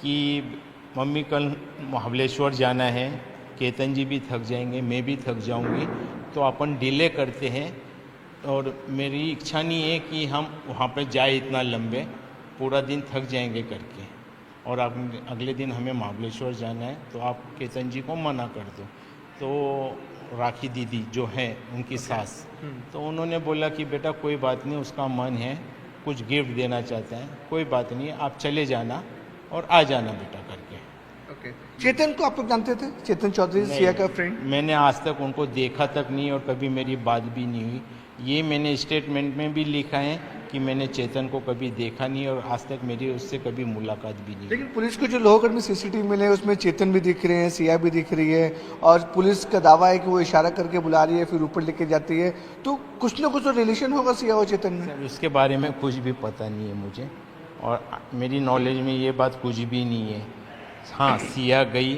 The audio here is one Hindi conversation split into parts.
कि मम्मी कल महाबलेश्वर जाना है, केतन जी भी थक जाएंगे, मैं भी थक जाऊंगी, तो अपन डिले करते हैं और मेरी इच्छा नहीं है कि हम वहाँ पे जाए इतना लंबे, पूरा दिन थक जाएंगे करके, और अगले दिन हमें महाबलेश्वर जाना है, तो आप केतन जी को मना कर दो। तो राखी दीदी जो है उनकी सास, तो उन्होंने बोला कि बेटा कोई बात नहीं, उसका मन है, कुछ गिफ्ट देना चाहते हैं, कोई बात नहीं, आप चले जाना और आ जाना बेटा करके। ओके। चेतन को आप लोग जानते थे? चेतन चौधरी सिया का फ्रेंड? मैंने आज तक उनको देखा तक नहीं और कभी मेरी बात भी नहीं हुई। ये मैंने स्टेटमेंट में भी लिखा है कि मैंने चेतन को कभी देखा नहीं और आज तक मेरी उससे कभी मुलाकात भी नहीं। लेकिन पुलिस को जो लोहगढ़ में सीसीटीवी मिले हैं उसमें चेतन भी दिख रहे हैं, सिया भी दिख रही है, और पुलिस का दावा है कि वो इशारा करके बुला रही है फिर ऊपर लेके जाती है, तो कुछ ना कुछ तो रिलेशन होगा सिया और चेतन में। उसके बारे में कुछ भी पता नहीं है मुझे, और मेरी नॉलेज में ये बात कुछ भी नहीं है। हाँ, सिया गई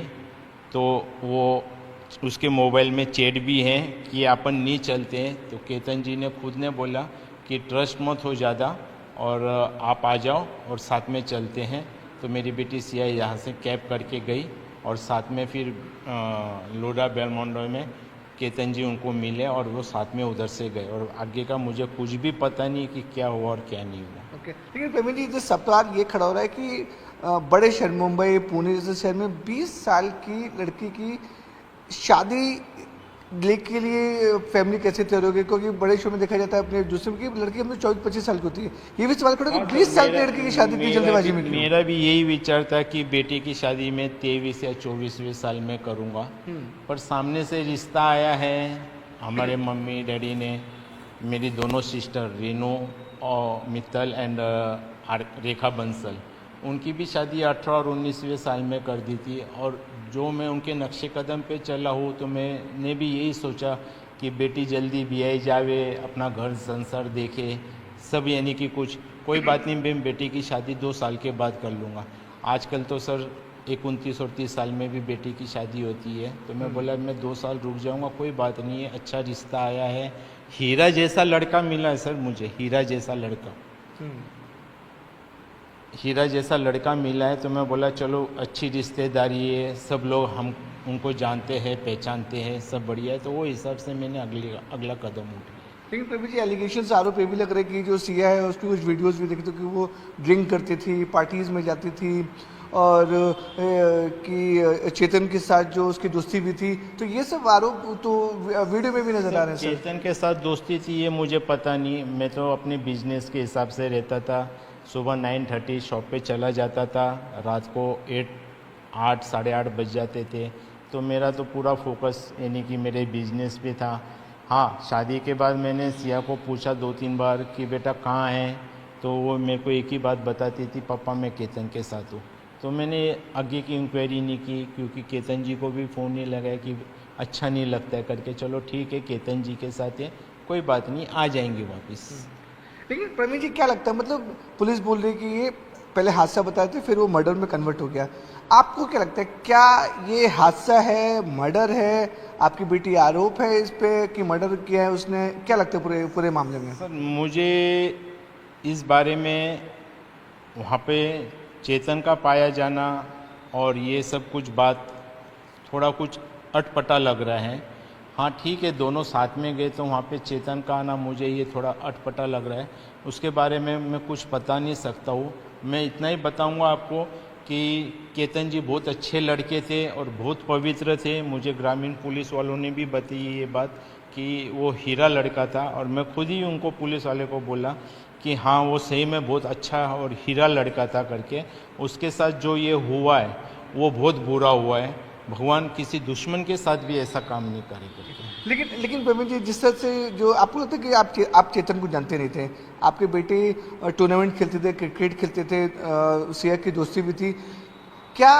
तो वो उसके मोबाइल में चैट भी है कि अपन नहीं चलते हैं, तो केतन जी ने खुद ने बोला कि ट्रस्ट मत हो ज़्यादा और आप आ जाओ और साथ में चलते हैं। तो मेरी बेटी सिया यहाँ से कैब करके गई और साथ में फिर लोडा बेलमोंडो में केतन जी उनको मिले और वो साथ में उधर से गए, और आगे का मुझे कुछ भी पता नहीं कि क्या हुआ और क्या नहीं हुआ। ओके। लेकिन प्रवीण जी, जिस सवाल ये खड़ा हो रहा है कि बड़े शहर मुंबई पुणे जैसे शहर में 20 साल की लड़की की शादी के लिए फैमिली कैसे तैयार होगी? क्योंकि बड़े शो में देखा जाता है अपने दूसरे की लड़की अपने 24-25 साल की होती है, ये भी सवाल खड़ा है कि 20 साल की लड़की की शादी की जल्दबाजी में। मेरा भी यही विचार था कि बेटी की शादी में 23 या 24वें साल में करूँगा, पर सामने से रिश्ता आया है हमारे मम्मी डैडी ने, मेरी दोनों सिस्टर रीनू और मित्तल एंड रेखा बंसल, उनकी भी शादी 18 और 19वें साल में कर दी थी, और जो मैं उनके नक्शे कदम पे चला हूँ तो मैंने भी यही सोचा कि बेटी जल्दी ब्याह जावे, अपना घर संसार देखे सब, यानी कि कुछ कोई बात नहीं, मैं बेटी की शादी 2 साल के बाद कर लूँगा। आजकल तो सर 29 और 30 साल में भी बेटी की शादी होती है, तो मैं बोला मैं 2 साल रुक जाऊँगा, कोई बात नहीं है, अच्छा रिश्ता आया है, हीरा जैसा लड़का मिला है सर मुझे, हीरा जैसा लड़का, हीरा जैसा लड़का मिला है, तो मैं बोला चलो अच्छी रिश्तेदारी है, सब लोग हम उनको जानते हैं पहचानते हैं, सब बढ़िया है, तो वो हिसाब से मैंने अगला कदम उठाया। लेकिन प्रवीण जी, एलिगेशन आरोप ये भी लग रहा है कि जो सिया है उसकी कुछ वीडियोस भी देखते कि वो ड्रिंक करती थी, पार्टीज में जाती थी, और कि चेतन के साथ जो उसकी दोस्ती भी थी, तो ये सब आरोप तो वीडियो में भी नजर आ रहे हैं। चेतन के साथ दोस्ती थी ये मुझे पता नहीं, मैं तो अपने बिजनेस के हिसाब से रहता था, सुबह 9:30 शॉप पे चला जाता था, रात को 8 साढ़े 8 बज जाते थे, तो मेरा तो पूरा फोकस यानी कि मेरे बिजनेस पे था। हाँ, शादी के बाद मैंने सिया को पूछा 2-3 बार कि बेटा कहाँ है, तो वो मेरे को एक ही बात बताती थी, पापा मैं केतन के साथ हूँ। तो मैंने आगे की इंक्वायरी नहीं की, क्योंकि केतन जी को भी फ़ोन नहीं लगाया कि अच्छा नहीं लगता है करके, चलो ठीक है केतन जी के साथ है, कोई बात नहीं, आ जाएंगे वापस। लेकिन प्रवीण जी, क्या लगता है, मतलब पुलिस बोल रही है कि ये पहले हादसा बताए थे फिर वो मर्डर में कन्वर्ट हो गया, आपको क्या लगता है, क्या ये हादसा है, मर्डर है? आपकी बेटी आरोप है इस पे कि मर्डर किया है उसने, क्या लगता है पूरे मामले में? सर मुझे इस बारे में वहाँ पे चेतन का पाया जाना और ये सब कुछ बात थोड़ा कुछ अटपटा लग रहा है। हाँ ठीक है, दोनों साथ में गए तो वहाँ पे चेतन का आना मुझे ये थोड़ा अटपटा लग रहा है, उसके बारे में मैं कुछ बता नहीं सकता हूँ। मैं इतना ही बताऊँगा आपको कि केतन जी बहुत अच्छे लड़के थे और बहुत पवित्र थे। मुझे ग्रामीण पुलिस वालों ने भी बताई ये बात कि वो हीरा लड़का था, और मैं खुद ही उनको पुलिस वाले को बोला कि हाँ वो सही में बहुत अच्छा और हीरा लड़का था करके। उसके साथ जो ये हुआ है वो बहुत बुरा हुआ है, भगवान किसी दुश्मन के साथ भी ऐसा काम नहीं करेगा। लेकिन प्रवीण जी, जिस तरह से जो आपको लगता है कि आप चेतन को जानते नहीं थे, आपके बेटे टूर्नामेंट खेलते थे, क्रिकेट खेलते थे, सिया की दोस्ती भी थी, क्या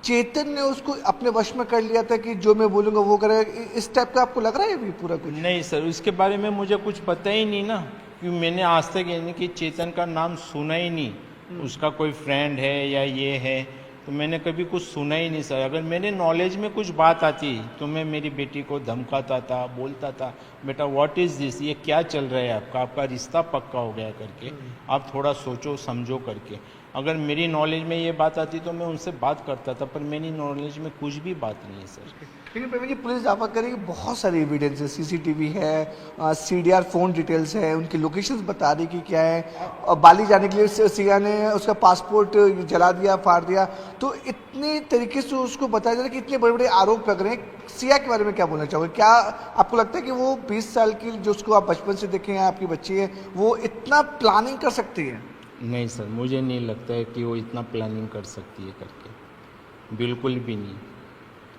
चेतन ने उसको अपने वश में कर लिया था कि जो मैं बोलूँगा वो करेगा, इस टाइप का आपको लग रहा है अभी पूरा कुछ? नहीं सर, इसके बारे में मुझे कुछ पता ही नहीं ना, क्योंकि मैंने आज तक यानी कि चेतन का नाम सुना ही नहीं, उसका कोई फ्रेंड है या ये है तो मैंने कभी कुछ सुना ही नहीं सर। अगर मेरे नॉलेज में कुछ बात आती तो मैं मेरी बेटी को धमकाता था, बोलता था बेटा व्हाट इज़ दिस, ये क्या चल रहा है आपका रिश्ता पक्का हो गया करके, आप थोड़ा सोचो समझो करके। अगर मेरी नॉलेज में ये बात आती तो मैं उनसे बात करता था, पर मेरी नॉलेज में कुछ भी बात नहीं है सर। लेकिन प्रवीण जी, पुलिस दावा करेगी बहुत सारे एविडेंस है, सीसीटीवी है, सीडीआर फोन डिटेल्स है, उनकी लोकेशंस बता रही कि क्या है, और बाली जाने के लिए सिया ने उसका पासपोर्ट जला दिया, फाड़ दिया। तो इतने तरीके से उसको बताया जा रहा है कि इतने बड़े बड़े आरोप लग रहे हैं। सिया के बारे में क्या बोलना चाहोगे? क्या आपको लगता है कि वो 20 साल की, जो उसको आप बचपन से देखे हैं, आपकी बच्ची है, वो इतना प्लानिंग कर सकती है? नहीं सर, मुझे नहीं लगता है कि वो इतना प्लानिंग कर सकती है करके, बिल्कुल भी नहीं।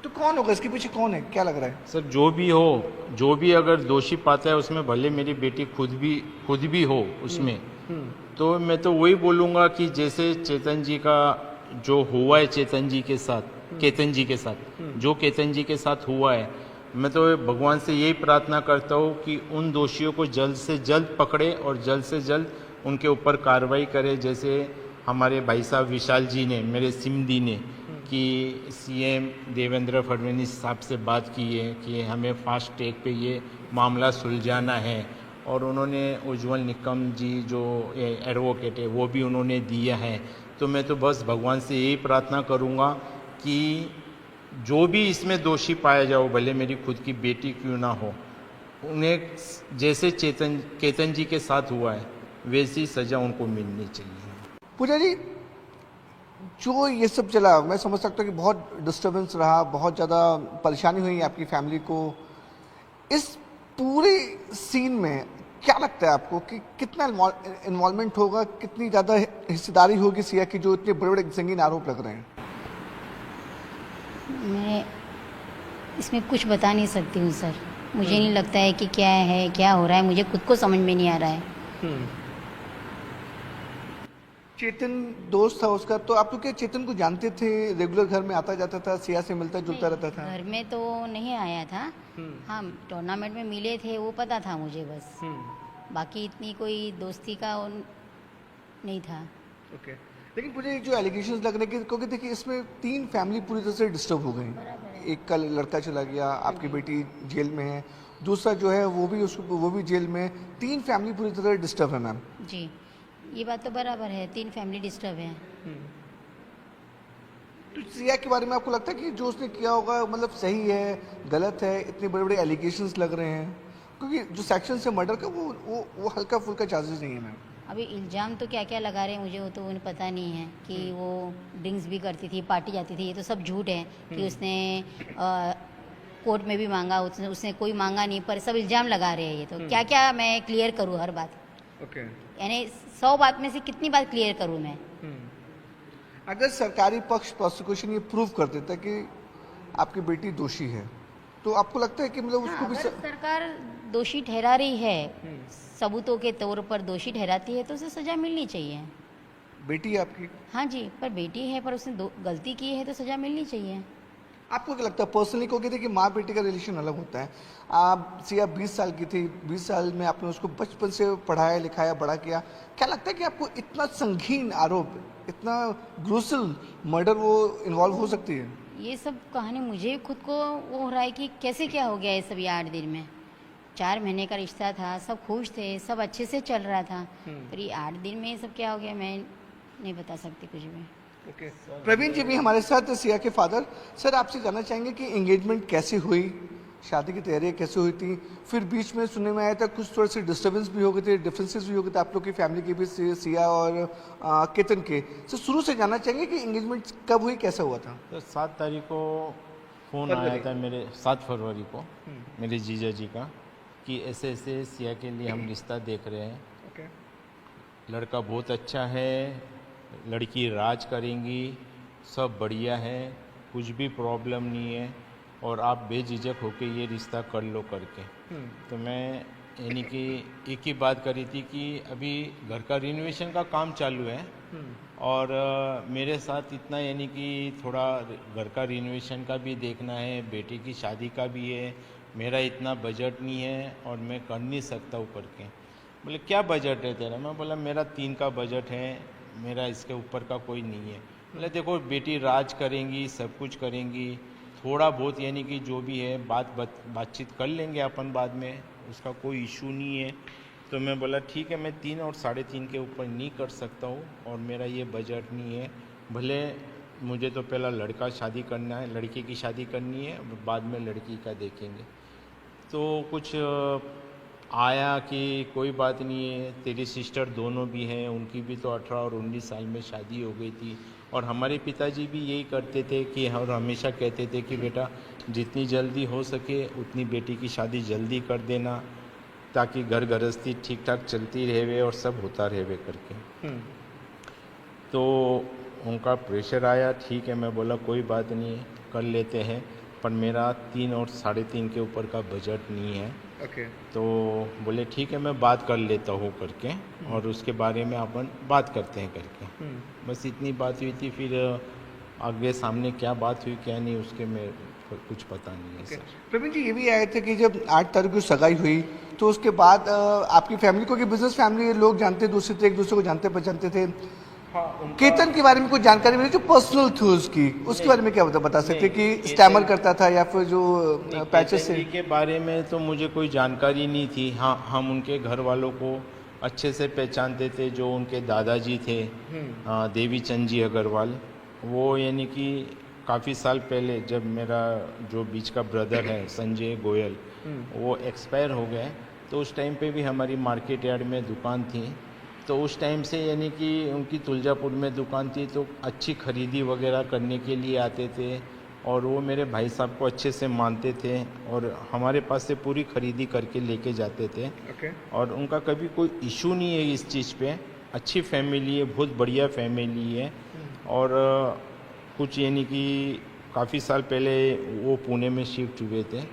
तो कौन होगा इसके पीछे, कौन है, क्या लग रहा है? सर जो भी हो, जो भी अगर दोषी पाता है उसमें, भले मेरी बेटी खुद भी हो उसमें, तो मैं तो वही बोलूँगा कि जैसे चेतन जी का जो हुआ है, केतन जी के साथ जो केतन जी के साथ हुआ है, मैं तो भगवान से यही प्रार्थना करता हूँ कि उन दोषियों को जल्द से जल्द पकड़े और जल्द से जल्द उनके ऊपर कार्रवाई करे। जैसे हमारे भाई साहब विशाल जी ने, मेरे सिमदी ने, कि सीएम देवेंद्र फडणवीस साहब से बात की है कि हमें फास्ट ट्रैक पे ये मामला सुलझाना है, और उन्होंने उज्जवल निकम जी जो एडवोकेट है वो भी उन्होंने दिया है। तो मैं तो बस भगवान से यही प्रार्थना करूँगा कि जो भी इसमें दोषी पाया जाओ, भले मेरी खुद की बेटी क्यों ना हो, उन्हें जैसे केतन जी के साथ हुआ है वैसी सज़ा उनको मिलनी चाहिए। पूजा जी, जो ये सब चला, मैं समझ सकता हूँ कि बहुत डिस्टर्बेंस रहा, बहुत ज़्यादा परेशानी हुई आपकी फैमिली को। इस पूरे सीन में क्या लगता है आपको कि कितना इन्वॉल्वमेंट होगा, कितनी ज़्यादा हिस्सेदारी होगी सिया की, जो इतने बड़े बड़े संगीन आरोप लग रहे हैं? मैं इसमें कुछ बता नहीं सकती हूँ सर। मुझे नहीं लगता है कि क्या है, क्या हो रहा है, मुझे खुद को समझ में नहीं आ रहा है। चेतन दोस्त था उसका, तो आप लोग क्या चेतन को जानते थे? रेगुलर घर में आता जाता था, सिया से मिलता जुलता रहता था? घर में तो नहीं आया था। हाँ, टूर्नामेंट में मिले थे वो पता था मुझे बस। बाकी इतनी कोई दोस्ती का नहीं था। ओके। लेकिन मुझे जो एलिगेशंस लग रहे हैं, क्योंकि देखिए इसमें 3 फैमिली पूरी तरह से डिस्टर्ब हो गई। एक का लड़का चला गया, आपकी बेटी जेल में है, दूसरा जो है वो भी जेल में। 3 फैमिली पूरी तरह डिस्टर्ब है मैम। जी, ये बात तो बराबर है, 3 फैमिली डिस्टर्ब है। तो सिया के बारे में आपको लगता है कि जो उसने किया होगा मतलब सही है, गलत है? इतने बड़े बड़े एलिगेशंस लग रहे हैं, क्योंकि जो सेक्शन से मर्डर का वो हल्का फुल्का चार्जेस नहीं है मैम। अभी इल्ज़ाम तो क्या क्या लगा रहे हैं मुझे वो तो उन्हें पता नहीं है कि वो ड्रिंक्स भी करती थी, पार्टी जाती थी। ये तो सब झूठ है कि उसने कोर्ट में भी मांगा, उसने कोई मांगा नहीं, पर सब इल्ज़ाम लगा रहे हैं। ये तो क्या क्या मैं क्लियर करूँ हर बात? ओके। यानी 100 बात में से कितनी बात क्लियर करूँ मैं? अगर सरकारी पक्ष, प्रोसिक्यूशन ये प्रूव कर देता है कि आपकी बेटी दोषी है, तो आपको लगता है कि मतलब उसको भी अगर सरकार दोषी ठहरा रही है, सबूतों के तौर पर दोषी ठहराती है, तो उसे सजा मिलनी चाहिए। बेटी है आपकी? हाँ जी, पर बेटी है, पर उसने गलती की है तो सजा मिलनी चाहिए। आपको क्या लगता है पर्सनली? क्योंकि देखिए माँ बेटी का रिलेशन अलग होता है। आप सिया 20 साल की थी, 20 साल में आपने उसको बचपन से पढ़ाया लिखाया बड़ा किया। क्या लगता है कि आपको इतना संगीन आरोप, इतना ग्रूसल मर्डर वो इन्वॉल्व हो सकती है? ये सब कहानी मुझे खुद को वो हो रहा है कि कैसे क्या हो गया ये सब, ये 8 दिन में। 4 महीने का रिश्ता था, सब खुश थे, सब अच्छे से चल रहा था, पर ये 8 दिन में ये सब क्या हो गया, मैं नहीं बता सकती कुछ भी। ओके। प्रवीण जी भी हमारे साथ, सिया के फादर। सर, आपसे जानना चाहेंगे कि एंगेजमेंट कैसे हुई, शादी की तैयारियाँ कैसे हुई थी? फिर बीच में सुनने में आया था कुछ थोड़े से डिस्टर्बेंस भी हो गए थे, डिफरेंसेस भी हो गए थे आप लोग की फैमिली के बीच, सिया और केतन के। सर, शुरू से जानना चाहेंगे कि एंगेजमेंट कब हुई, कैसा हुआ था? तो 7 तारीख को फ़ोन आया था मेरे, 7 फरवरी को मेरे जीजा जी का, कि ऐसे ऐसे सिया के लिए हम रिश्ता देख रहे हैं। ओके। लड़का बहुत अच्छा है, लड़की राज करेंगी, सब बढ़िया है, कुछ भी प्रॉब्लम नहीं है, और आप बेझिझक होके ये रिश्ता कर लो करके। तो मैं यानी कि एक ही बात करी थी कि अभी घर का रिनोवेशन का काम चालू है, और मेरे साथ इतना यानी कि थोड़ा घर का रिनोवेशन का भी देखना है, बेटी की शादी का भी है, मेरा इतना बजट नहीं है और मैं कर नहीं सकता ऊपर के। बोले क्या बजट है तेरा? मैं बोला मेरा 3 का बजट है, मेरा इसके ऊपर का कोई नहीं है। बोले देखो बेटी राज करेंगी, सब कुछ करेंगी, थोड़ा बहुत यानी कि जो भी है बातचीत कर लेंगे अपन बाद में, उसका कोई इशू नहीं है। तो मैं बोला ठीक है, मैं 3 और 3.5 के ऊपर नहीं कर सकता हूँ और मेरा ये बजट नहीं है। भले मुझे तो पहला लड़का शादी करना है, लड़के की शादी करनी है, बाद में लड़की का देखेंगे। तो कुछ आया कि कोई बात नहीं है, तेरी सिस्टर दोनों भी हैं, उनकी भी तो 18 और 19 साल में शादी हो गई थी। और हमारे पिताजी भी यही करते थे कि और हमेशा कहते थे कि बेटा जितनी जल्दी हो सके उतनी बेटी की शादी जल्दी कर देना, ताकि घर गृहस्थी ठीक ठाक चलती रहे और सब होता रहे करके। तो उनका प्रेशर आया, ठीक है, मैं बोला कोई बात नहीं है, कर लेते हैं, पर मेरा 3 और 3.5 के ऊपर का बजट नहीं है। ओके। तो बोले ठीक है, मैं बात कर लेता हूँ करके, और उसके बारे में अपन बात करते हैं करके। बस इतनी बात हुई थी। फिर आगे सामने क्या बात हुई क्या नहीं उसके में कुछ पता नहीं है सर। प्रवीण जी, ये भी आए थे कि जब 8 तारीख को सगाई हुई तो उसके बाद आपकी फैमिली को, कि बिजनेस फैमिली लोग जानते दूसरे थे, एक दूसरे को जानते पहचानते थे। हाँ, केतन के बारे में कुछ जानकारी मिली जो पर्सनल थी उसकी, उसके बारे में क्या बता सकते कि स्टैमर करता था या फिर जो पैचेस से? के बारे में तो मुझे कोई जानकारी नहीं थी। हाँ, हम उनके घर वालों को अच्छे से पहचानते थे। जो उनके दादाजी थे देवी चंद जी अग्रवाल, वो यानी कि काफ़ी साल पहले जब मेरा जो बीच का ब्रदर है संजय गोयल वो एक्सपायर हो गए, तो उस टाइम पे भी हमारी मार्केट यार्ड में दुकान थी। तो उस टाइम से यानी कि उनकी तुलजापुर में दुकान थी, तो अच्छी खरीदी वगैरह करने के लिए आते थे और वो मेरे भाई साहब को अच्छे से मानते थे और हमारे पास से पूरी खरीदी करके लेके जाते थे। और उनका कभी कोई इशू नहीं है इस चीज़ पे। अच्छी फैमिली है, बहुत बढ़िया फैमिली है। और कुछ यानी कि काफ़ी साल पहले वो पुणे में शिफ्ट हुए थे।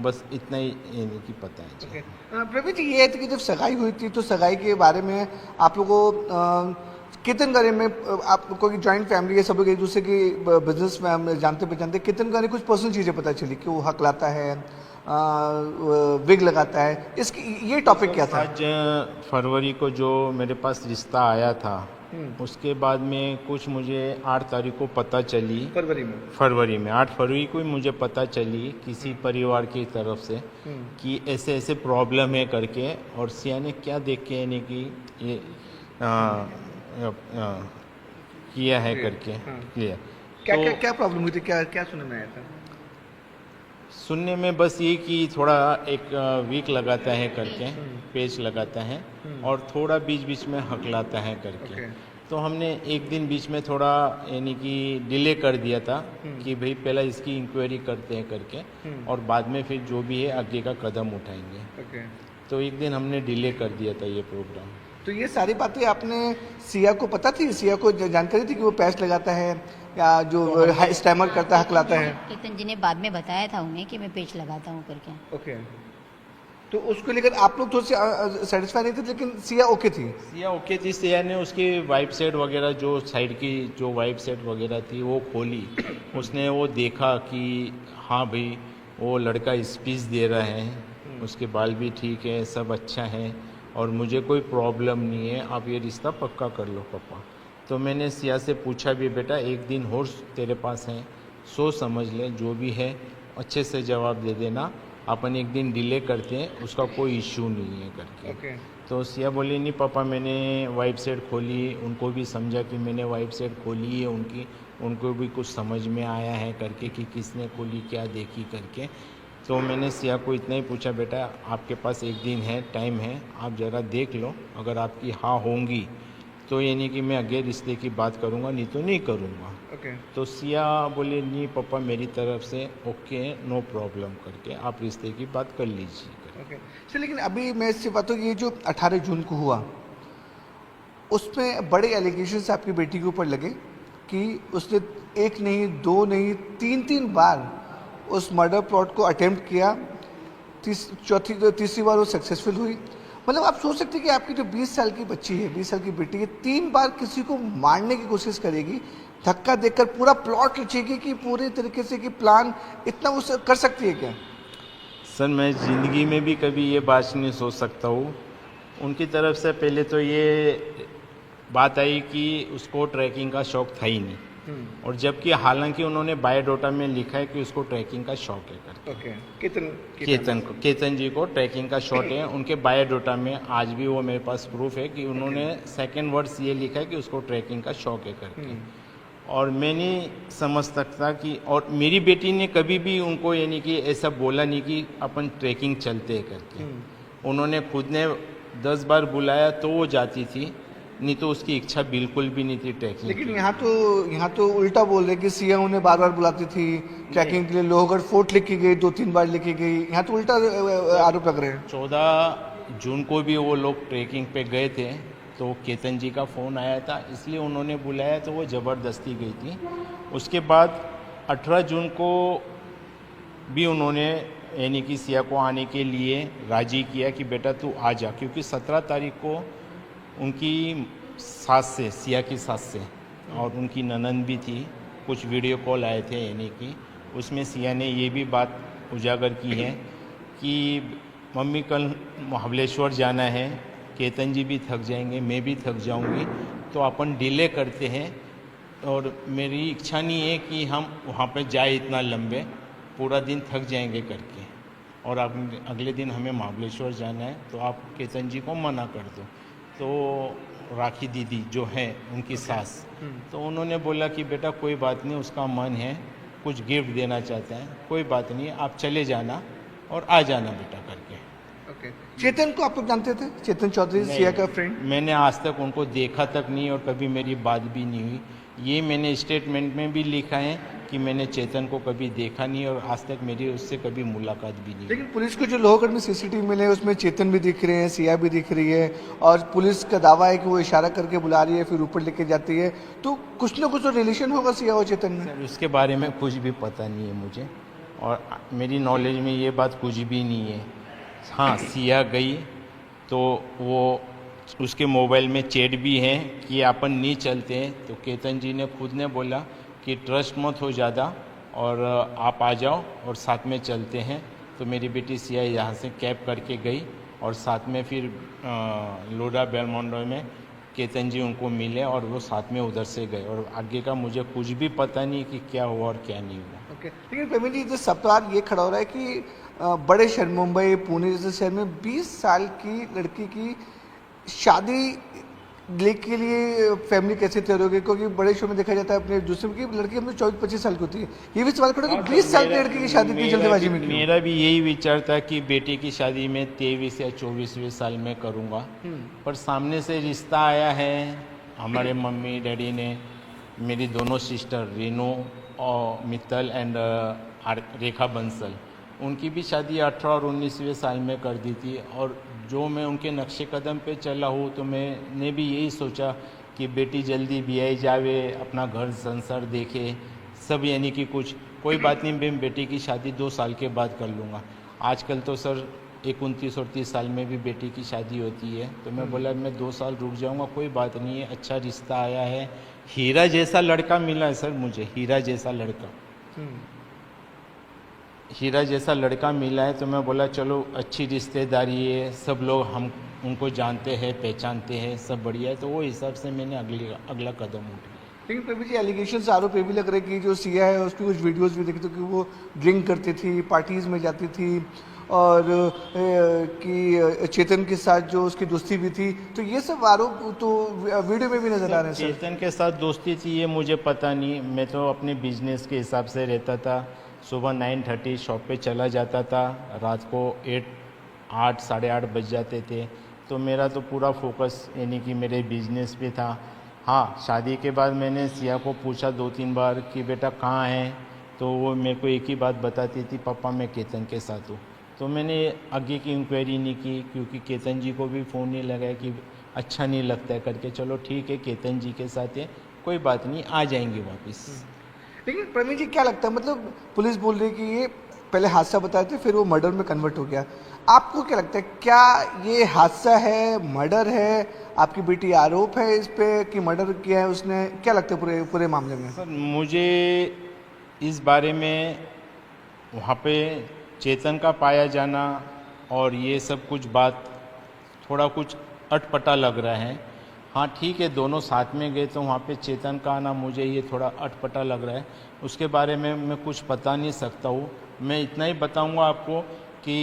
बस इतना ही यानी कि पता है जी। प्रवीण जी, ये है कि जब सगाई हुई थी तो सगाई के बारे में आप लोगों को कितनगढ़ में, आपको की जॉइंट फैमिली है, सब लोग एक दूसरे की बिजनेस में जानते पहचानते, कितनगढ़ कुछ पर्सनल चीज़ें पता चली कि वो हक लाता है, विग लगाता है, इसकी ये टॉपिक क्या था? 5 फरवरी को जो मेरे पास रिश्ता आया था उसके बाद में कुछ मुझे 8 तारीख को पता चली, फरवरी में 8 फरवरी को ही मुझे पता चली किसी परिवार की तरफ से कि ऐसे ऐसे प्रॉब्लम है करके। और सिया ने क्या देख के यानी कि ये किया है करके क्लियर। क्या क्या क्या प्रॉब्लम हुई थी, क्या क्या सुनने में आया था? सुनने में बस ये कि थोड़ा एक वीक लगाता है करके, पेच लगाता है और थोड़ा बीच बीच में हकलाता है करके। तो हमने एक दिन बीच में थोड़ा यानी कि डिले कर दिया था कि भाई पहला इसकी इंक्वायरी करते हैं करके और बाद में फिर जो भी है आगे का कदम उठाएंगे। तो एक दिन हमने डिले कर दिया था ये प्रोग्राम। तो ये सारी बातें आपने सिया को पता थी? सिया को जानकारी थी कि वो पैच लगाता है या जो स्टैमर करता है, हकलाता है? केतन जी ने बाद में बताया था उन्हें कि मैं पेच लगाता हूँ करके। ओके। तो उसको लेकर आप लोग थोड़े से सेटिस्फाई नहीं थे, लेकिन सिया ओके थी? सिया ओके थी। सिया ने उसकी वाइप सेट वगैरह, जो साइड की जो वाइप सेट वगैरह थी वो खोली। उसने वो देखा कि हाँ भाई वो लड़का स्पीच दे रहा है, उसके बाल भी ठीक है, सब अच्छा है और मुझे कोई प्रॉब्लम नहीं है, आप ये रिश्ता पक्का कर लो पापा। तो मैंने सिया से पूछा भी, बेटा एक दिन और तेरे पास है, सोच समझ ले, जो भी है अच्छे से जवाब दे देना, अपन एक दिन डिले करते हैं, उसका कोई इश्यू नहीं है करके। तो सिया बोली नहीं पापा, मैंने वाइफ सेट खोली, उनको भी समझा कि मैंने वाइफ सेट खोली है उनकी, उनको भी कुछ समझ में आया है करके कि किसने खोली, क्या देखी करके। तो मैंने सिया को इतना ही पूछा, बेटा आपके पास एक दिन है, टाइम है, आप ज़रा देख लो, अगर आपकी हाँ होंगी तो यानी कि मैं आगे रिश्ते की बात करूँगा, नहीं तो नहीं करूँगा। तो सिया बोले नहीं पापा मेरी तरफ से ओके, नो प्रॉब्लम करके आप रिश्ते की बात कर लीजिए। सर लेकिन अभी मैं इससे बात हूँ, ये जो 18 जून को हुआ उसमें बड़े एलिगेशंस आपकी बेटी के ऊपर लगे कि उसने एक नहीं, दो नहीं, तीन बार उस मर्डर प्लॉट को अटेम्प्ट किया, तीसरी बार वो सक्सेसफुल हुई। मतलब आप सोच सकते हैं कि आपकी जो 20 साल की बच्ची है, 20 साल की बेटी है, 3 बार किसी को मारने की कोशिश करेगी, धक्का देकर पूरा प्लॉट रचेगी कि पूरे तरीके से कि प्लान इतना वो कर सकती है क्या? सर मैं ज़िंदगी में भी कभी ये बात नहीं सोच सकता हूँ। उनकी तरफ से पहले तो ये बात आई कि उसको ट्रैकिंग का शौक़ था ही नहीं, और जबकि हालांकि उन्होंने बायोडाटा में लिखा है कि उसको ट्रैकिंग का शौक है करके। ओके, केतन जी को ट्रैकिंग का शौक है। उनके बायोडाटा में आज भी वो मेरे पास प्रूफ है कि उन्होंने सेकंड वर्ड्स ये लिखा है कि उसको ट्रैकिंग का शौक है करके। और मैं नहीं समझ सकता कि, और मेरी बेटी ने कभी भी उनको यानी कि ऐसा बोला नहीं कि अपन ट्रैकिंग चलते हैं करके। उन्होंने खुद ने 10 बार बुलाया तो वो जाती थी, नहीं तो उसकी इच्छा बिल्कुल भी नहीं थी ट्रैकिंग लेकिन की। यहाँ तो उल्टा बोल रहे कि सिया उन्हें बार बार बुलाती थी ट्रैकिंग के लिए, लोहगढ़ फोर्ट लेके गई, 2-3 बार लेके गई। यहाँ तो उल्टा आरोप लग रहे हैं। 14 जून को भी वो लोग ट्रैकिंग पे गए थे, तो केतन जी का फ़ोन आया था इसलिए उन्होंने बुलाया, तो वो ज़बरदस्ती गई थी। उसके बाद 18 जून को भी उन्होंने यानी कि सिया को आने के लिए राजी किया कि बेटा तू आ जा, क्योंकि 17 तारीख को उनकी सास से, सिया की सास से और उनकी ननंद भी थी, कुछ वीडियो कॉल आए थे यानी कि उसमें सिया ने ये भी बात उजागर की है कि मम्मी कल महाबलेश्वर जाना है, केतन जी भी थक जाएंगे, मैं भी थक जाऊंगी, तो अपन डिले करते हैं। और मेरी इच्छा नहीं है कि हम वहाँ पे जाए इतना लंबे, पूरा दिन थक जाएंगे करके, और अगले दिन हमें महाबलेश्वर जाना है, तो आप केतन जी को मना कर दो। तो राखी दीदी जो है उनकी सास, तो उन्होंने बोला कि बेटा कोई बात नहीं, उसका मन है, कुछ गिफ्ट देना चाहता है, कोई बात नहीं, आप चले जाना और आ जाना बेटा करके। चेतन को आप लोग जानते थे? चेतन चौधरी सिया का फ्रेंड? मैंने आज तक उनको देखा तक नहीं और कभी मेरी बात भी नहीं हुई। ये मैंने स्टेटमेंट में भी लिखा है कि मैंने चेतन को कभी देखा नहीं और आज तक मेरी उससे कभी मुलाकात भी नहीं। लेकिन पुलिस को जो लोहगढ़ में सीसीटीवी मिले उसमें चेतन भी दिख रहे हैं, सिया भी दिख रही है, और पुलिस का दावा है कि वो इशारा करके बुला रही है फिर ऊपर लेके जाती है, तो कुछ ना कुछ तो रिलेशन होगा सिया और चेतन में। सर उसके बारे में कुछ भी पता नहीं है मुझे, और मेरी नॉलेज में ये बात कुछ भी नहीं है। हाँ, सिया गई तो वो उसके मोबाइल में चैट भी है कि अपन नहीं चलते हैं, तो केतन जी ने खुद ने बोला कि ट्रस्ट मत हो ज़्यादा और आप आ जाओ और साथ में चलते हैं। तो मेरी बेटी सिया यहाँ से कैब करके गई और साथ में फिर लोडा बेलमोंडो में केतन जी उनको मिले और वो साथ में उधर से गए, और आगे का मुझे कुछ भी पता नहीं कि क्या हुआ और क्या नहीं हुआ। ओके, लेकिन प्रवीण जी जो सवाल ये खड़ा हो रहा है कि बड़े शहर मुंबई पुणे जैसे शहर में 20 साल की लड़की की शादी के लिए फैमिली कैसे तैयार होगी? क्योंकि बड़े शो में देखा जाता है अपने दूसरे की लड़की अपने 24-25 साल की होती है, ये भी सवाल खड़ा कि 20 साल की लड़की की शादी की जल्दबाजी में क्यों? मेरा भी यही विचार था कि बेटे की शादी में 23 या 24वें साल में करूँगा, पर सामने से रिश्ता आया है हमारे मम्मी डैडी ने, मेरी दोनों सिस्टर रीनू और मित्तल एंड रेखा बंसल, उनकी भी शादी 18 और 19वें साल में कर दी थी। और जो मैं उनके नक्शे कदम पे चला हूँ, तो मैंने भी यही सोचा कि बेटी जल्दी ब्याही जावे, अपना घर संसार देखे सब, यानी कि कुछ कोई बात नहीं, मैं बेटी की शादी 2 साल के बाद कर लूँगा। आजकल तो सर 29 और 30 साल में भी बेटी की शादी होती है, तो मैं बोला मैं 2 साल रुक जाऊँगा, कोई बात नहीं है, अच्छा रिश्ता आया है, हीरा जैसा लड़का मिला है सर मुझे, हीरा जैसा लड़का, हीरा जैसा लड़का मिला है। तो मैं बोला चलो अच्छी रिश्तेदारी है, सब लोग हम उनको जानते हैं पहचानते हैं, सब बढ़िया है, तो वो हिसाब से मैंने अगला कदम उठाया। लेकिन प्रवीण जी एलिगेशन आरोप ये भी लग रहे कि जो सिया है उसकी कुछ वीडियोस भी देखी तो कि वो ड्रिंक करती थी, पार्टीज में जाती थी, और कि चेतन के साथ जो उसकी दोस्ती भी थी, तो ये सब आरोप तो वीडियो में भी नजर आ रहे हैं। चेतन के साथ दोस्ती थी ये मुझे पता नहीं, मैं तो अपने बिजनेस के हिसाब से रहता था, सुबह 9:30 शॉप पे चला जाता था, रात को 8 साढ़े 8 बज जाते थे, तो मेरा तो पूरा फोकस यानी कि मेरे बिजनेस पे था। हाँ, शादी के बाद मैंने सिया को पूछा 2-3 बार कि बेटा कहाँ है, तो वो मेरे को एक ही बात बताती थी, पापा मैं केतन के साथ हूँ। तो मैंने आगे की इंक्वायरी नहीं की, क्योंकि केतन जी को भी फ़ोन नहीं लगाया कि अच्छा नहीं लगता है करके, चलो ठीक है केतन जी के साथ है, कोई बात नहीं, आ जाएंगे वापस। लेकिन प्रवीण जी क्या लगता है, मतलब पुलिस बोल रही है कि ये पहले हादसा बताए थे फिर वो मर्डर में कन्वर्ट हो गया, आपको क्या लगता है, क्या ये हादसा है, मर्डर है? आपकी बेटी आरोप है इस पे कि मर्डर किया है उसने, क्या लगता है पूरे मामले में? सर मुझे इस बारे में वहाँ पे चेतन का पाया जाना और ये सब कुछ बात थोड़ा कुछ अटपटा लग रहा है। हाँ ठीक है, दोनों साथ में गए तो वहाँ पे चेतन का आना मुझे ये थोड़ा अटपटा लग रहा है। उसके बारे में मैं कुछ बता नहीं सकता हूँ। मैं इतना ही बताऊँगा आपको कि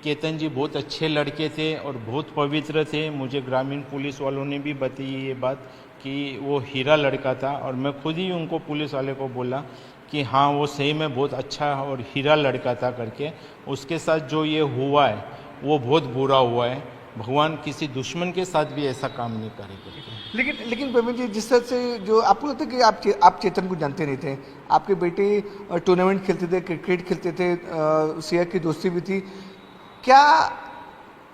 केतन जी बहुत अच्छे लड़के थे और बहुत पवित्र थे। मुझे ग्रामीण पुलिस वालों ने भी बताई ये बात कि वो हीरा लड़का था, और मैं खुद ही उनको पुलिस वाले को बोला कि हाँ वो सही में बहुत अच्छा और हीरा लड़का था करके। उसके साथ जो ये हुआ है वो बहुत बुरा हुआ है। भगवान किसी दुश्मन के साथ भी ऐसा काम नहीं करे करके। लेकिन प्रवीण जी, जिस तरह से जो आपको लगता है कि आप चेतन को जानते नहीं थे, आपके बेटे टूर्नामेंट खेलते थे, क्रिकेट खेलते थे, सिया की दोस्ती भी थी, क्या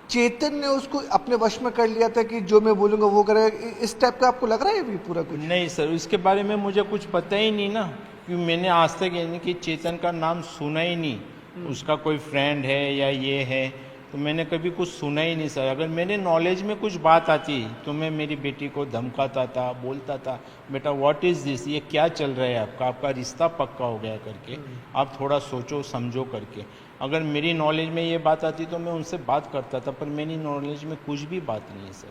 चेतन ने उसको अपने वश में कर लिया था कि जो मैं बोलूँगा वो करेगा? इस टाइप का आपको लग रहा है अभी पूरा कुछ? नहीं सर, इसके बारे में मुझे कुछ पता ही नहीं ना, क्योंकि मैंने आज तक यानी कि चेतन का नाम सुना ही नहीं। उसका कोई फ्रेंड है या ये है तो मैंने कभी कुछ सुना ही नहीं सर। अगर मेरे नॉलेज में कुछ बात आती तो मैं मेरी बेटी को धमकाता था, बोलता था बेटा व्हाट इज़ दिस, ये क्या चल रहा है आपका रिश्ता पक्का हो गया करके, आप थोड़ा सोचो समझो करके। अगर मेरी नॉलेज में ये बात आती तो मैं उनसे बात करता था, पर मेरी नॉलेज में कुछ भी बात नहीं है सर।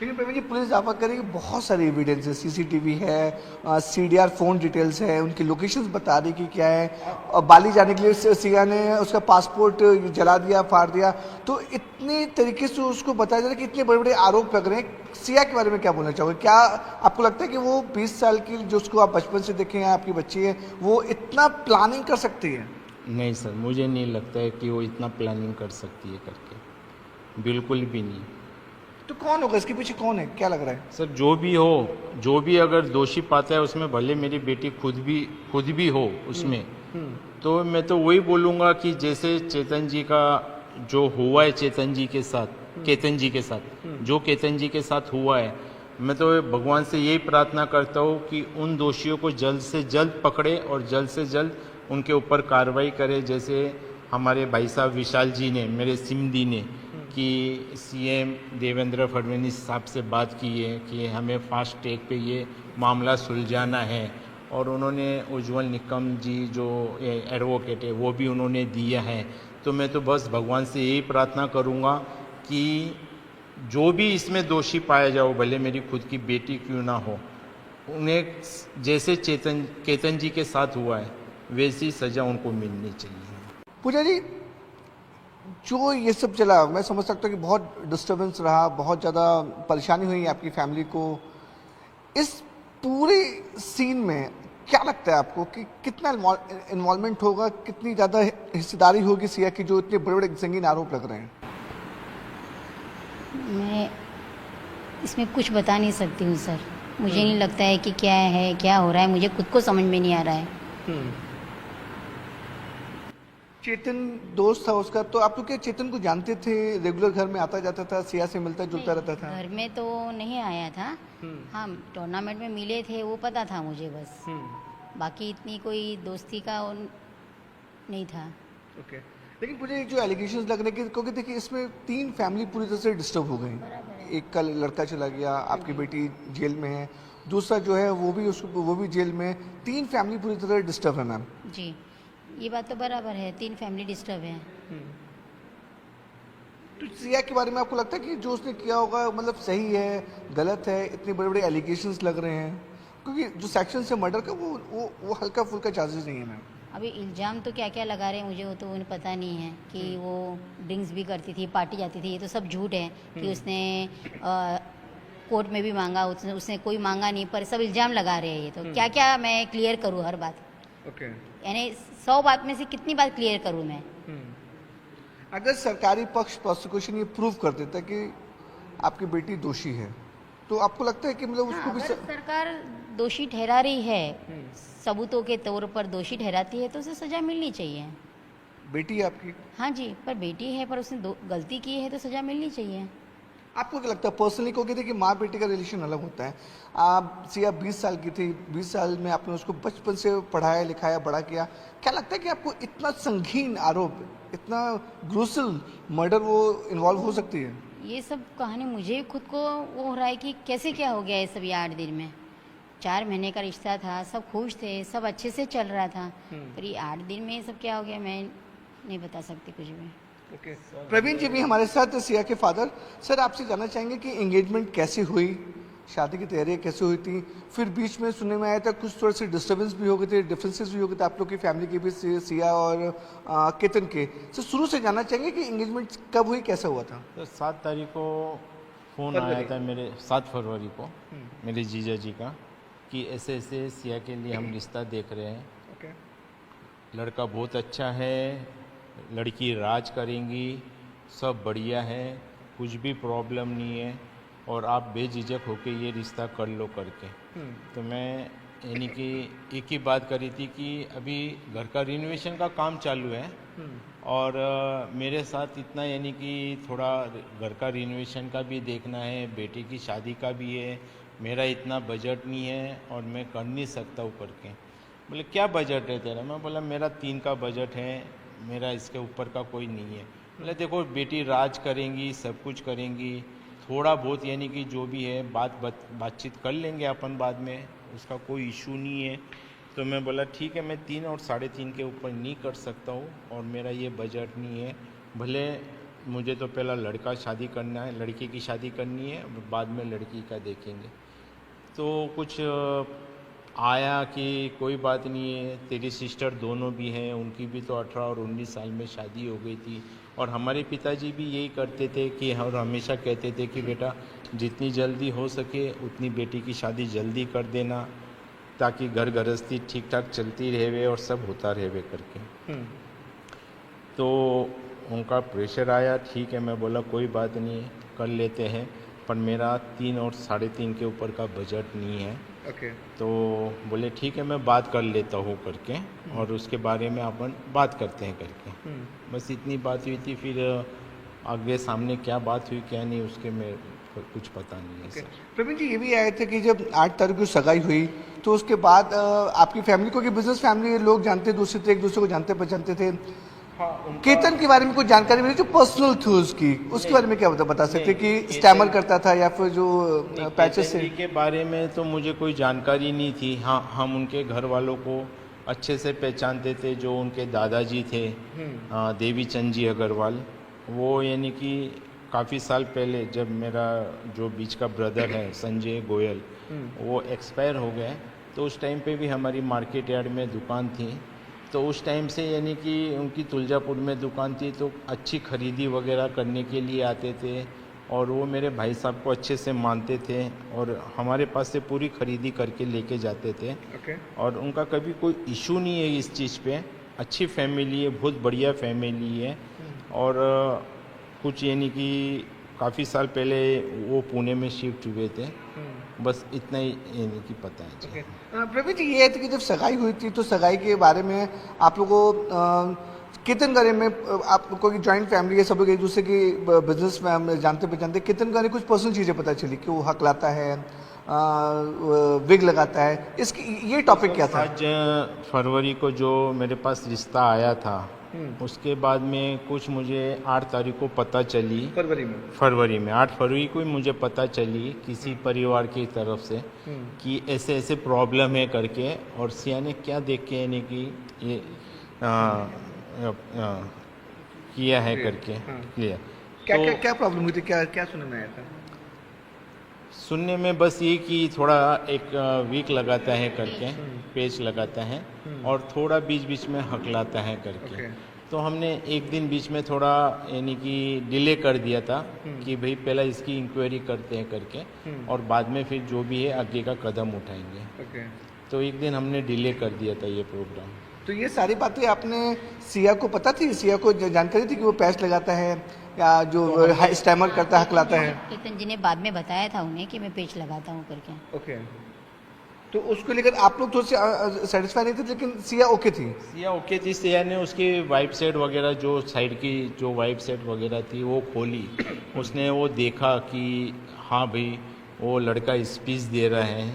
लेकिन प्रवीण जी, पुलिस दावा करेगी बहुत सारे एविडेंस है, सीसीटीवी है, सीडीआर फोन डिटेल्स है, उनकी लोकेशंस बता रही कि क्या है, और बाली जाने के लिए सिया ने उसका पासपोर्ट जला दिया, फाड़ दिया। तो इतने तरीके से उसको बताया जा रहा है कि इतने बड़े बड़े आरोप लग रहे हैं। सिया के बारे में क्या बोलना चाहोगे? क्या आपको लगता है कि वो 20 साल की, जो उसको आप बचपन से देखे हैं, आपकी बच्ची है, वो इतना प्लानिंग कर सकती है? नहीं सर, मुझे नहीं लगता है कि वो इतना प्लानिंग कर सकती है करके, बिल्कुल भी नहीं। तो कौन होगा इसके पीछे, कौन है, क्या लग रहा है? सर जो भी हो, जो भी अगर दोषी पाता है उसमें, भले मेरी बेटी खुद भी हो उसमें, तो मैं तो वही बोलूँगा कि जैसे चेतन जी का जो हुआ है केतन जी के साथ जो केतन जी के साथ हुआ है, मैं तो भगवान से यही प्रार्थना करता हूँ कि उन दोषियों को जल्द से जल्द पकड़े और जल्द से जल्द उनके ऊपर कार्रवाई करे। जैसे हमारे भाई साहब विशाल जी ने, मेरे सिमदी ने, कि सीएम देवेंद्र फडणवीस साहब से बात की है कि हमें फास्ट ट्रैक पे ये मामला सुलझाना है, और उन्होंने उज्जवल निकम जी जो एडवोकेट है वो भी उन्होंने दिया है। तो मैं तो बस भगवान से यही प्रार्थना करूँगा कि जो भी इसमें दोषी पाया जाओ, भले मेरी खुद की बेटी क्यों ना हो, उन्हें जैसे केतन जी के साथ हुआ है वैसी सज़ा उनको मिलनी चाहिए। पूजा जी, जो ये सब चला, मैं समझ सकता हूँ कि बहुत डिस्टर्बेंस रहा, बहुत ज़्यादा परेशानी हुई आपकी फैमिली को। इस पूरे सीन में क्या लगता है आपको कि कितना इन्वॉल्वमेंट होगा, कितनी ज़्यादा हिस्सेदारी होगी सिया की, जो इतने बड़े बड़े संगीन आरोप लग रहे हैं? मैं इसमें कुछ बता नहीं सकती हूँ सर। मुझे नहीं लगता है कि क्या है, क्या हो रहा है, मुझे खुद को समझ में नहीं आ रहा है। चेतन दोस्त था उसका, तो आप लोग क्या चेतन को जानते थे? रेगुलर घर में आता जाता था, सिया से मिलता जुलता रहता था? घर में तो नहीं आया था। हाँ, टूर्नामेंट में मिले थे वो पता था मुझे बस। बाकी इतनी कोई दोस्ती का नहीं था। ओके। लेकिन मुझे जो एलिगेशंस लग रहे हैं, क्योंकि देखिए इसमें 3 फैमिली पूरी तरह से डिस्टर्ब हो गई। एक का लड़का चला गया, आपकी बेटी जेल में है, दूसरा जो है वो भी जेल में। 3 फैमिली पूरी तरह डिस्टर्ब है मैम। जी, ये बात तो बराबर है, 3 फैमिली डिस्टर्ब है। तो सिया के बारे में आपको लगता है कि जो उसने किया होगा मतलब सही है, गलत है? इतने बड़े बड़े एलिगेशंस लग रहे हैं, क्योंकि जो सेक्शन से मर्डर का वो हल्का फुल्का चार्जेस नहीं है मैम। अभी इल्ज़ाम तो क्या क्या लगा रहे हैं मुझे वो तो उन्हें पता नहीं है कि वो ड्रिंक्स भी करती थी, पार्टी जाती थी, ये तो सब झूठ है कि उसने कोर्ट में भी मांगा, उसने कोई मांगा नहीं, पर सब इल्ज़ाम लगा रहे हैं। ये तो क्या क्या मैं क्लियर करूँ हर बात? ओके। यानी 100 बात में से कितनी बात क्लियर करूँ मैं? अगर सरकारी पक्ष प्रोसिक्यूशन ये प्रूव कर देता है कि आपकी बेटी दोषी है, तो आपको लगता है कि मतलब उसको भी अगर सरकार दोषी ठहरा रही है, सबूतों के तौर पर दोषी ठहराती है, तो उसे सजा मिलनी चाहिए। बेटी है आपकी? हाँ जी, पर बेटी है, पर उसने गलती की है तो सजा मिलनी चाहिए। आपको क्या लगता है पर्सनली? क्योंकि देखिए माँ बेटी का रिलेशन अलग होता है। आप सिया 20 साल की थी, 20 साल में आपने उसको बचपन से पढ़ाया लिखाया बड़ा किया। क्या लगता है कि आपको इतना संगीन आरोप, इतना ग्रूसल मर्डर वो इन्वॉल्व हो सकती है? ये सब कहानी मुझे खुद को वो हो रहा है कि कैसे क्या हो गया ये सब। ये 8 दिन में 4 महीने का रिश्ता था, सब खुश थे, सब अच्छे से चल रहा था, पर ये 8 दिन में ये सब क्या हो गया मैं नहीं बता सकती कुछ भी। प्रवीण जी भी हमारे साथ, सिया के फादर। सर, आपसे जानना चाहेंगे कि एंगेजमेंट कैसी हुई, शादी की तैयारियाँ कैसे हुई थी? फिर बीच में सुनने में आया था कुछ थोड़े से डिस्टर्बेंस भी हो गए थे, डिफरेंसेस भी हो गए थे आप लोग की फैमिली के बीच, सिया और केतन के। तो शुरू से जानना चाहेंगे कि एंगेजमेंट कब हुई, कैसा हुआ था? तो 7 तारीख को फ़ोन आया था मेरे, 7 फरवरी को मेरे जीजा जी का, कि ऐसे ऐसे सिया के लिए हम रिश्ता देख रहे हैं। ओके। लड़का बहुत अच्छा है, लड़की राज करेंगी, सब बढ़िया है, कुछ भी प्रॉब्लम नहीं है और आप बेझिझक होके ये रिश्ता कर लो करके। तो मैं यानी कि एक ही बात करी थी कि अभी घर का रिनोवेशन का काम चालू है और मेरे साथ इतना यानी कि थोड़ा घर का रिनोवेशन का भी देखना है, बेटे की शादी का भी है, मेरा इतना बजट नहीं है और मैं कर नहीं सकता हूँ करके। बोले क्या बजट है तेरा? मैं बोला मेरा 3 का बजट है, मेरा इसके ऊपर का कोई नहीं है। बोले देखो बेटी राज करेंगी, सब कुछ करेंगी, थोड़ा बहुत यानी कि जो भी है बातचीत कर लेंगे अपन बाद में, उसका कोई इशू नहीं है। तो मैं बोला ठीक है, मैं 3 और 3.5 के ऊपर नहीं कर सकता हूँ और मेरा ये बजट नहीं है। भले मुझे तो पहला लड़का शादी करना है, लड़की की शादी करनी है, बाद में लड़की का देखेंगे। तो कुछ आया कि कोई बात नहीं है, तेरी सिस्टर दोनों भी हैं, उनकी भी तो 18 और 19 साल में शादी हो गई थी और हमारे पिताजी भी यही करते थे कि और हमेशा कहते थे कि बेटा जितनी जल्दी हो सके उतनी बेटी की शादी जल्दी कर देना, ताकि घर गृहस्थी ठीक ठाक चलती रहे और सब होता रहे करके। तो उनका प्रेशर आया, ठीक है, मैं बोला कोई बात नहीं कर लेते हैं, पर मेरा 3 और 3.5 के ऊपर का बजट नहीं है। ओके। तो बोले ठीक है, मैं बात कर लेता हूँ करके और उसके बारे में अपन बात करते हैं करके। बस इतनी बात हुई थी, फिर आगे सामने क्या बात हुई क्या नहीं उसके में कुछ पता नहीं है सर। प्रवीण जी, ये भी आए थे कि जब 8 तारीख को सगाई हुई तो उसके बाद आपकी फैमिली को, कि बिजनेस फैमिली लोग जानते दूसरे थे, एक दूसरे को जानते पहचानते थे। केतन के बारे में कुछ जानकारी मिली जो पर्सनल थी उसकी, उसके बारे में क्या बता सकते कि स्टैमर करता था या फिर जो पैचेस से? के बारे में तो मुझे कोई जानकारी नहीं थी। हाँ, हम उनके घर वालों को अच्छे से पहचानते थे। जो उनके दादाजी थे देवी चंद जी अग्रवाल, वो यानी कि काफ़ी साल पहले जब मेरा जो बीच का ब्रदर है संजय गोयल वो एक्सपायर हो गए, तो उस टाइम पे भी हमारी मार्केट यार्ड में दुकान थी। तो उस टाइम से यानी कि उनकी तुलजापुर में दुकान थी, तो अच्छी खरीदी वगैरह करने के लिए आते थे और वो मेरे भाई साहब को अच्छे से मानते थे और हमारे पास से पूरी खरीदी करके लेके जाते थे। और उनका कभी कोई इशू नहीं है इस चीज़ पे। अच्छी फैमिली है, बहुत बढ़िया फैमिली है। और कुछ यानी कि काफ़ी साल पहले वो पुणे में शिफ्ट हुए थे। बस इतना ही यानी कि पता है जी। प्रवीण जी, ये है कि जब सगाई हुई थी तो सगाई के बारे में आप लोगों को केतन गारे में, आप कोई जॉइंट फैमिली है, सब लोग एक दूसरे की बिजनेस में जानते पहचानते, केतन गारे कुछ पर्सनल चीज़ें पता चली कि वो हक लाता है, विग लगाता है, इसकी ये टॉपिक क्या था? 5 फरवरी को जो मेरे पास रिश्ता आया था उसके बाद में कुछ मुझे 8 तारीख को पता चली, फरवरी में 8 फरवरी को ही मुझे पता चली किसी परिवार की तरफ से कि ऐसे ऐसे प्रॉब्लम है करके। और सिया ने क्या देख के यानी कि ये किया है करके किया। क्या प्रॉब्लम हुई थी, क्या सुनने में आया था? सुनने में बस ये कि थोड़ा एक वीक लगाता है करके, पेच लगाता है और थोड़ा बीच बीच में हकलाता है करके। तो हमने एक दिन बीच में थोड़ा यानी कि डिले कर दिया था कि भाई पहला इसकी इंक्वायरी करते हैं करके और बाद में फिर जो भी है आगे का कदम उठाएंगे। तो एक दिन हमने डिले कर दिया था ये प्रोग्राम। तो ये सारी बातें आपने सिया को पता थी? सिया को जानकारी थी कि वो पैच लगाता है या जो स्टैमर करता है, हकलाता है? केतन जी ने बाद में बताया था उन्हें कि मैं पेच लगाता हूँ करके। ओके। तो उसको लेकर आप लोग थोड़े से सेटिस्फाई नहीं थे, लेकिन सिया ओके थी? सिया ओके थी। सिया ने उसकी वाइप सेट वगैरह, जो साइड की जो वाइप सेट वगैरह थी वो खोली। उसने वो देखा कि हाँ भाई वो लड़का स्पीच दे रहा है,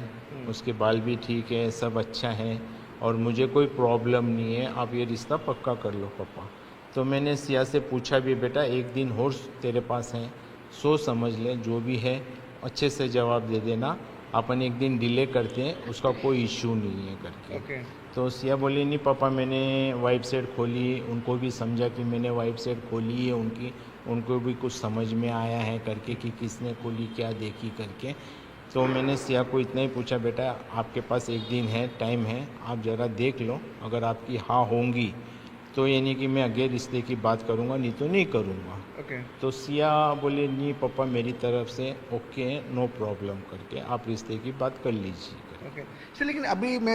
उसके बाल भी ठीक है, सब अच्छा है और मुझे कोई प्रॉब्लम नहीं है, आप ये रिश्ता पक्का कर लो पापा। तो मैंने सिया से पूछा भी, बेटा एक दिन और तेरे पास है, सोच समझ ले, जो भी है अच्छे से जवाब दे देना, अपन एक दिन डिले करते हैं, उसका कोई इशू नहीं है करके। तो सिया बोली नहीं पापा, मैंने वाइप सेट खोली, उनको भी समझा कि मैंने वाइप सेट खोली है उनको भी कुछ समझ में आया है करके कि किसने खोली क्या देखी करके। तो मैंने सिया को इतना ही पूछा, बेटा आपके पास एक दिन है, टाइम है, आप ज़रा देख लो, अगर आपकी हाँ होंगी तो ये नहीं कि मैं आगे रिश्ते की बात करूँगा, नहीं तो नहीं करूँगा। ओके तो सिया बोले नहीं पापा मेरी तरफ से ओके नो प्रॉब्लम करके आप रिश्ते की बात कर लीजिए। ओके। सर लेकिन अभी मैं